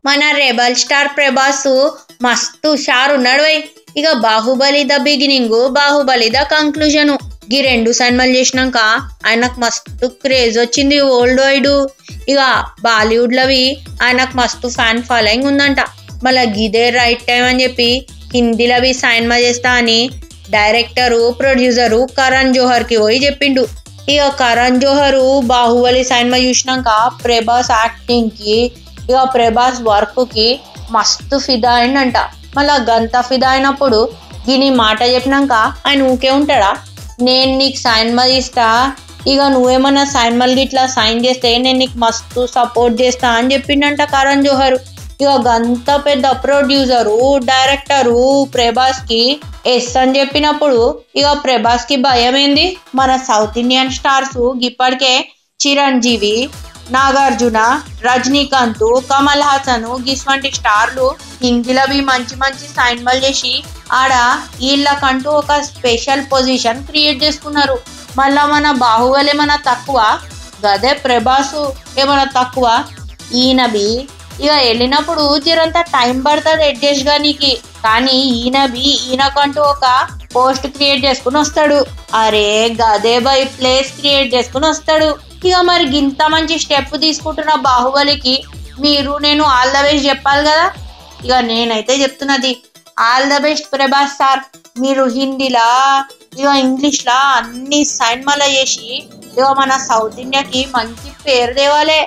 మన rebel star Prabhas మస్తు షార్ ఉన్నాడు వై. ఇక Baahubali the beginning, Baahubali the conclusion, ఈ 2 సినిమాలు చేసినాక ఆయనకు మస్తు క్రేజ్ వచ్చింది వరల్డ్ వైడ్. ఇక బాలీవుడ్ లవి ఆయనకు మస్తు ఫ్యాన్ ఫాలోయింగ్ ఉందంట. మళ్ళీ గిదే రైట్ టైం అని చెప్పి హిందీలవి సినిమా చేస్తా అని డైరెక్టరు ప్రొడ్యూసరు కరణ్ జోహర్ కి పోయి చెప్పిండు. ఇక కరణ్ జోహర్ బాహుబలి సినిమా చూసినాక ప్రభాస్ యాక్టింగ్ కి, ఇక ప్రభాస్ వర్క్ కి మస్తు ఫిదా అయిందంట. మళ్ళా గంత ఫిదా అయినప్పుడు దీని మాట చెప్పినాక ఆయన ఊకే ఉంటాడా? నేను నీకు సినిమా తీస్తా, ఇక నువ్వేమన్నా సినిమాలు గిట్లా సైన్ చేస్తే నేను నీకు మస్తు సపోర్ట్ చేస్తా అని చెప్పిండంట కరణ్ జోహర్. ఇక గంత పెద్ద ప్రొడ్యూసరు డైరెక్టరు ప్రభాస్ కి ఎస్ అని చెప్పినప్పుడు ఇక ప్రభాస్ కి భయం ఏంది? మన సౌత్ ఇండియన్ స్టార్స్ ఇప్పటికే చిరంజీవి, నాగార్జున, రజనీకాంత్, కమల్ హాసన్ గిస్వంటి స్టార్లు హిందీలవి మంచి మంచి సినిమాలు చేసి ఆడ వీళ్ళకంటూ ఒక స్పెషల్ పొజిషన్ క్రియేట్ చేసుకున్నారు. మళ్ళా మన బాహుబలి ఏమన్నా తక్కువ? గదే ప్రభాస్ ఏమన్నా తక్కువ? ఈయనబి ఇక వెళ్ళినప్పుడు జరంతా టైం పడుతుంది అడ్జస్ట్ గానికి, కానీ ఈయనకంటూ ఒక పోస్ట్ క్రియేట్ చేసుకుని వస్తాడు. అరే గదే బై ప్లేస్ క్రియేట్ చేసుకుని వస్తాడు. ఇక మరి ఇంత మంచి స్టెప్ తీసుకుంటున్న బాహుబలికి మీరు నేను ఆల్ ద బెస్ట్ చెప్పాలి కదా. ఇక నేనైతే చెప్తున్నది, all the best Prabhas sir. మీరు హిందీలా ఇక ఇంగ్లీష్లా అన్ని సినిమాలు చేసి ఇక మన సౌత్ ఇండియాకి మంచి పేరు తేవాలే.